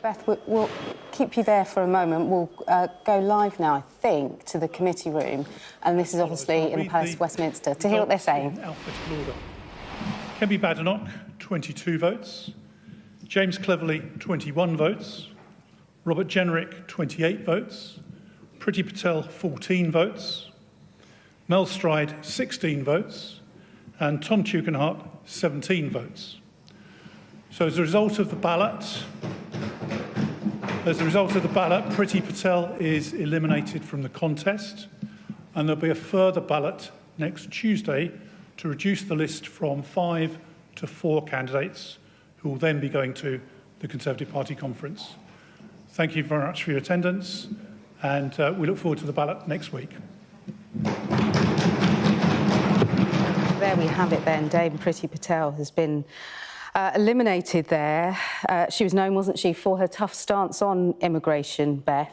Beth, we'll keep you there for a moment. We'll go live now, I think, to the committee room, and this is obviously in the Palace of Westminster, to hear what they're saying. In alphabetical order. Kemi Badenoch, 22 votes. James Cleverly, 21 votes. Robert Jenrick, 28 votes. Priti Patel, 14 votes. Mel Stride, 16 votes. And Tom Tugendhat, 17 votes. So as a result of the ballot, Priti Patel is eliminated from the contest, and there'll be a further ballot next Tuesday to reduce the list from 5 to 4 candidates, who will then be going to the Conservative Party conference. Thank you very much for your attendance, and we look forward to the ballot next week. There we have it then. Dame Priti Patel has been eliminated there. She was known, wasn't she, for her tough stance on immigration, Beth?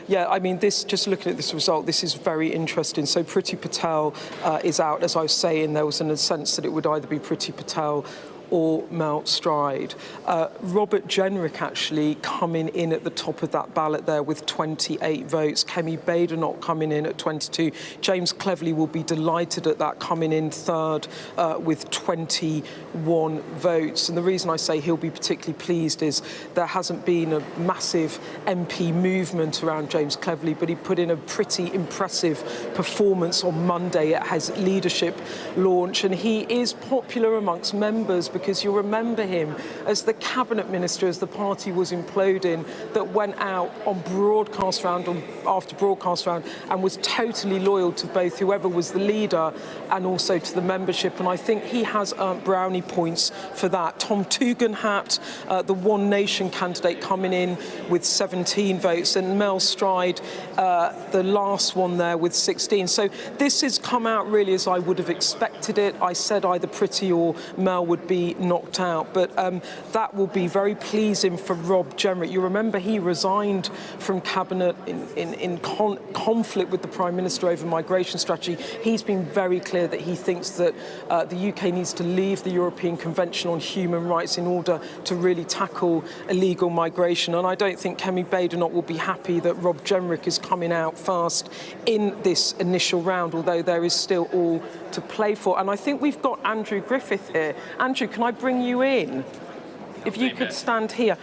Yeah, I mean, just looking at this result, this is very interesting. So Priti Patel is out. As I was saying, there was a sense that it would either be Priti Patel or Mel Stride. Robert Jenrick actually coming in at the top of that ballot there with 28 votes. Kemi Badenoch coming in at 22. James Cleverly will be delighted at that, coming in third with 21 votes. And the reason I say he'll be particularly pleased is there hasn't been a massive MP movement around James Cleverly, but he put in a pretty impressive performance on Monday at his leadership launch. And he is popular amongst members, because you'll remember him as the cabinet minister as the party was imploding, that went out on broadcast round after broadcast round and was totally loyal to both whoever was the leader and also to the membership. And I think he has earned brownie points for that. Tom Tugendhat, the One Nation candidate, coming in with 17 votes, and Mel Stride, the last one there, with 16. So this has come out really as I would have expected it. I said either Priti or Mel would be knocked out, but that will be very pleasing for Rob Jenrick. You remember he resigned from cabinet in conflict with the Prime Minister over migration strategy. He's been very clear that he thinks that the UK needs to leave the European Convention on Human Rights in order to really tackle illegal migration. And I don't think Kemi Badenoch will be happy that Rob Jenrick is coming out first in this initial round, although there is still all to play for. And I think we've got Andrew Griffith here. Andrew, can I bring you in? If you could stand here.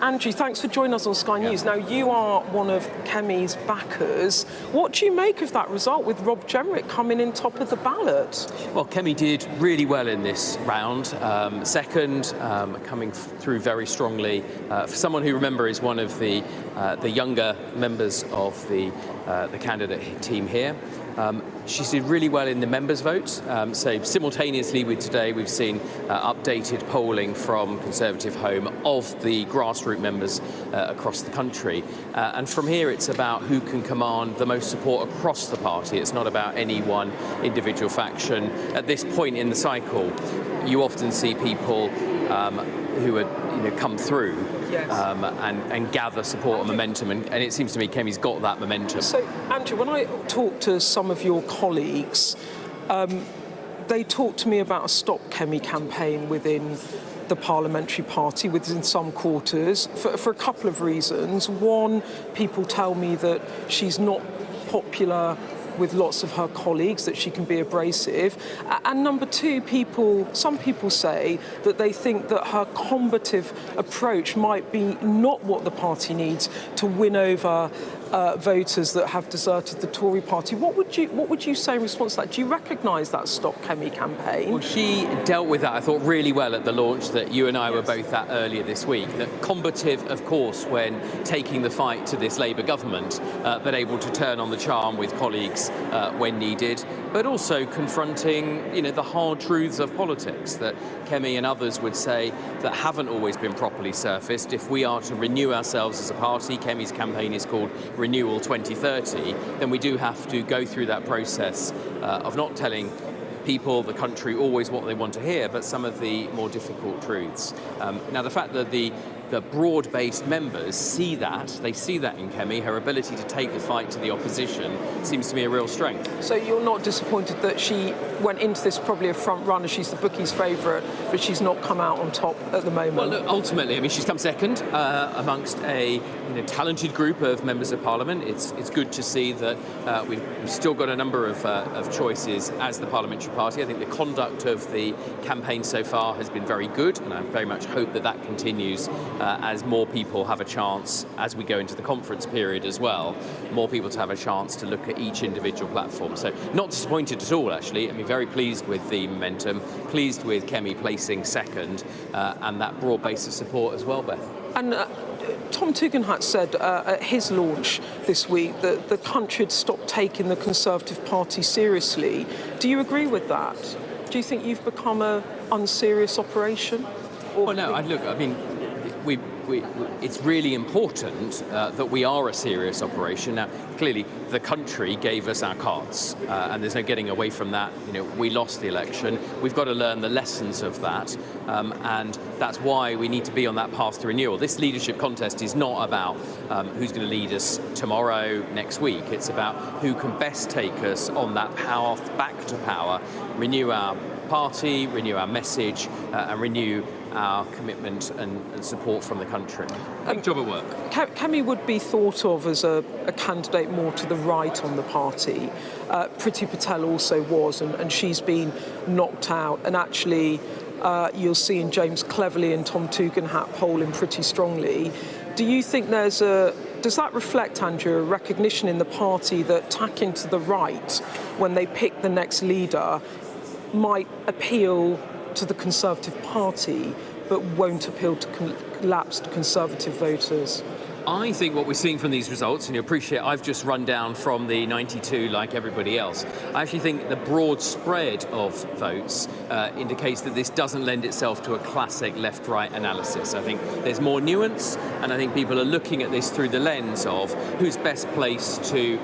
Andrew, thanks for joining us on Sky News. Now, you are one of Kemi's backers. What do you make of that result with Rob Jenrick coming in top of the ballot? Well, Kemi did really well in this round. Second, coming through very strongly. For someone who, remember, is one of the younger members of the candidate team here. She did really well in the members' votes. So simultaneously with today, we've seen updated polling from Conservative Home of the grassroots members across the country. And from here, it's about who can command the most support across the party. It's not about any one individual faction. At this point in the cycle, you often see people who are, come through. Yes. And gather support and momentum, and it seems to me Kemi's got that momentum. So, Andrew, when I talk to some of your colleagues, they talk to me about a Stop Kemi campaign within the parliamentary party, within some quarters, for a couple of reasons. One, people tell me that she's not popular with lots of her colleagues, that she can be abrasive. And number two, some people say that they think that her combative approach might be not what the party needs to win over voters that have deserted the Tory party. What would you say in response to that? Do you recognise that Stop Kemi campaign? Well, she dealt with that, I thought, really well at the launch that you and I were both at earlier this week. That combative, of course, when taking the fight to this Labour government, but able to turn on the charm with colleagues when needed, but also confronting, the hard truths of politics that Kemi and others would say that haven't always been properly surfaced. If we are to renew ourselves as a party, Kemi's campaign is called Renewal 2030, then we do have to go through that process of not telling people, the country, always what they want to hear, but some of the more difficult truths. Now, the fact that the the broad-based members see that. They see that in Kemi. Her ability to take the fight to the opposition seems to be a real strength. So you're not disappointed that she went into this probably a front runner, she's the bookies' favourite, but she's not come out on top at the moment? Well, look, ultimately, I mean, she's come second amongst a talented group of members of Parliament. It's good to see that we've still got a number of choices as the parliamentary party. I think the conduct of the campaign so far has been very good, and I very much hope that that continues as more people have a chance, as we go into the conference period as well, more people to have a chance to look at each individual platform. So not disappointed at all, actually. I mean, very pleased with the momentum, pleased with Kemi placing second, and that broad base of support as well, Beth. And Tom Tugendhat said at his launch this week that the country had stopped taking the Conservative Party seriously. Do you agree with that? Do you think you've become an unserious operation? Well, no, it's really important that we are a serious operation. Now, clearly, the country gave us our cards, and there's no getting away from that. We lost the election. We've got to learn the lessons of that, and that's why we need to be on that path to renewal. This leadership contest is not about who's going to lead us tomorrow, next week. It's about who can best take us on that path back to power, renew our party, renew our message, and renew our commitment and support from the country. Big job at work. Kemi would be thought of as a candidate more to the right on the party. Priti Patel also was, and she's been knocked out. And actually, you'll see in James Cleverly and Tom Tugendhat polling pretty strongly. Do you think does that reflect, Andrew, a recognition in the party that tacking to the right when they pick the next leader might appeal to the Conservative Party, but won't appeal to collapsed Conservative voters? I think what we're seeing from these results, and you appreciate I've just run down from the 92 like everybody else, I actually think the broad spread of votes indicates that this doesn't lend itself to a classic left-right analysis. I think there's more nuance, and I think people are looking at this through the lens of who's best placed to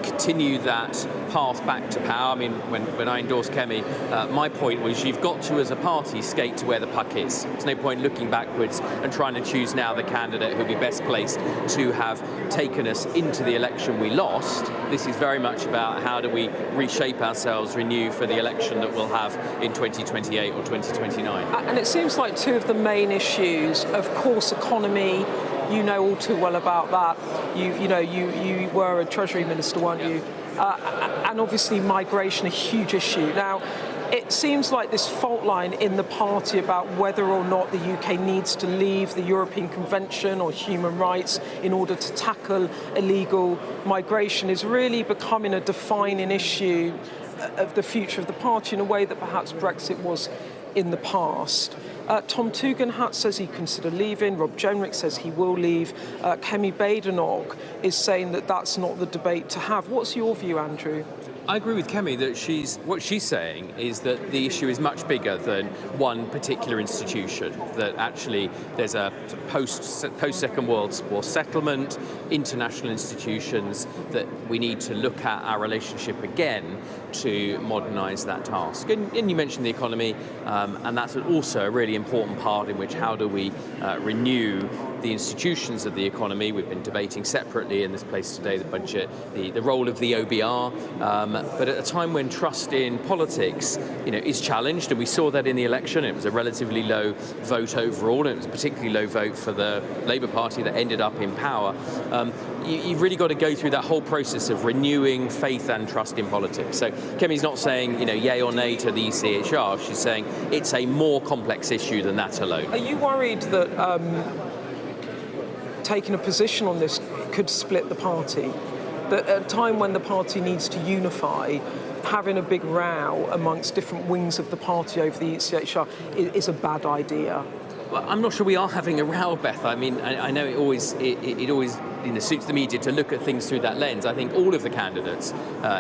continue that path back to power. I mean, when I endorsed Kemi, my point was you've got to, as a party, skate to where the puck is. There's no point looking backwards and trying to choose now the candidate who'll be best placed to have taken us into the election we lost. This is very much about how do we reshape ourselves, renew for the election that we'll have in 2028 or 2029. And it seems like two of the main issues, of course, economy. You know all too well about that. You were a Treasury Minister, weren't you? And obviously migration, a huge issue. Now, it seems like this fault line in the party about whether or not the UK needs to leave the European Convention or human rights in order to tackle illegal migration is really becoming a defining issue of the future of the party in a way that perhaps Brexit was in the past. Tom Tugendhat says he consider leaving. Rob Jenrick says he will leave. Kemi Badenoch is saying that that's not the debate to have. What's your view, Andrew? I agree with Kemi that what she's saying is that the issue is much bigger than one particular institution, that actually there's a post-Second World War settlement, international institutions, that we need to look at our relationship again to modernise that task. And you mentioned the economy, and that's also a really important part in which how do we renew the institutions of the economy. We've been debating separately in this place today the budget, the role of the OBR, but at a time when trust in politics is challenged, and we saw that in the election. It was a relatively low vote overall, and it was a particularly low vote for the Labour Party that ended up in power. You've really got to go through that whole process of renewing faith and trust in politics. So Kemi's not saying yay or nay to the ECHR. She's saying it's a more complex issue than that alone. Are you worried that taking a position on this could split the party? That at a time when the party needs to unify, having a big row amongst different wings of the party over the ECHR is a bad idea? Well, I'm not sure we are having a row, Beth. I mean, I know it always suits the media to look at things through that lens. I think all of the candidates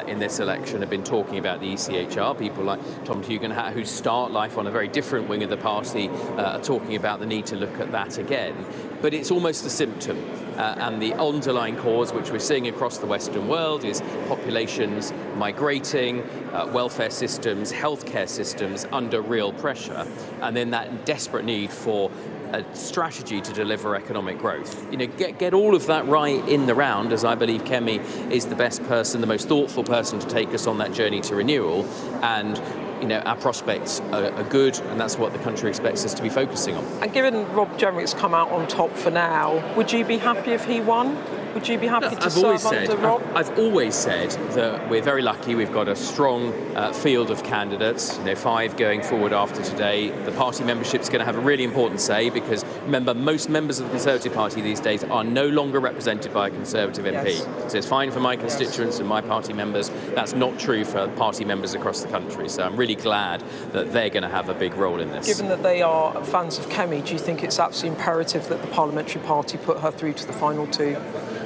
in this election have been talking about the ECHR. People like Tom Tugendhat, who start life on a very different wing of the party, are talking about the need to look at that again. But it's almost a symptom. And the underlying cause, which we're seeing across the Western world, is populations migrating, welfare systems, healthcare systems under real pressure, and then that desperate need for a strategy to deliver economic growth. You know, get all of that right in the round, as I believe Kemi is the best person, the most thoughtful person to take us on that journey to renewal, and you know, our prospects are good, and that's what the country expects us to be focusing on. And given Rob Jenrick's come out on top for now, would you be happy if he won? Would you be happy to serve under Rob? I've always said that we're very lucky. We've got a strong field of candidates, you know, 5 going forward after today. The party membership's going to have a really important say because, remember, most members of the Conservative Party these days are no longer represented by a Conservative MP. Yes. So it's fine for my constituents and my party members. That's not true for party members across the country. So I'm really glad that they're going to have a big role in this. Given that they are fans of Kemi, do you think it's absolutely imperative that the Parliamentary Party put her through to the final 2?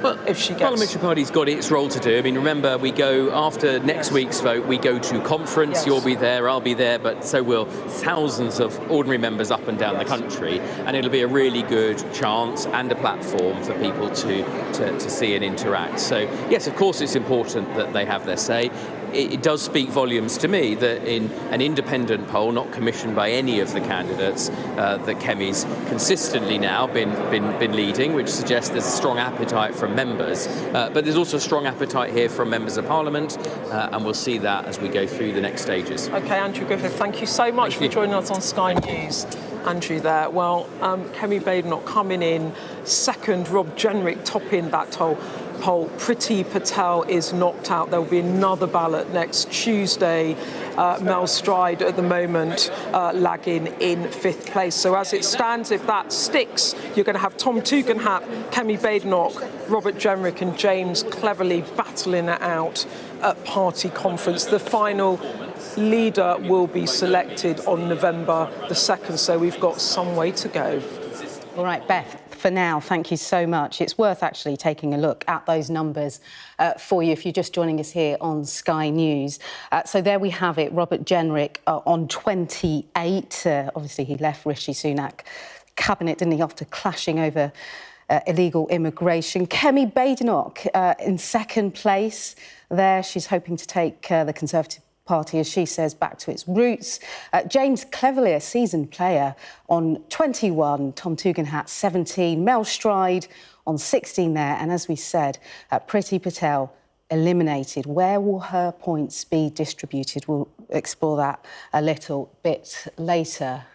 Well, if she gets... Parliamentary Party's got its role to do. I mean, remember, we go, after next week's vote, we go to conference. Yes. You'll be there, I'll be there, but so will thousands of ordinary members up and down the country. And it'll be a really good chance and a platform for people to see and interact. So, yes, of course, it's important that they have their say. It does speak volumes to me that in an independent poll, not commissioned by any of the candidates, that Kemi's consistently now been leading, which suggests there's a strong appetite from members. But there's also a strong appetite here from members of Parliament, and we'll see that as we go through the next stages. OK, Andrew Griffith, thank you so much for joining us on Sky News. Andrew there. Well, Kemi Badenoch coming in second, Rob Jenrick topping that poll. Priti Patel is knocked out. There will be another ballot next Tuesday. Mel Stride at the moment lagging in 5th place. So as it stands, if that sticks, you're going to have Tom Tugendhat, Kemi Badenoch, Robert Jenrick and James Cleverly battling it out at party conference. The final leader will be selected on November the 2nd, so we've got some way to go. All right, Beth, for now, thank you so much. It's worth actually taking a look at those numbers for you if you're just joining us here on Sky News. So there we have it, Robert Jenrick on 28. Obviously, he left Rishi Sunak cabinet, didn't he, after clashing over illegal immigration. Kemi Badenoch in 2nd place there. She's hoping to take the Conservative Party, as she says, back to its roots. James Cleverly, a seasoned player, on 21. Tom Tugendhat, 17. Mel Stride on 16 there. And as we said, Priti Patel eliminated. Where will her points be distributed? We'll explore that a little bit later.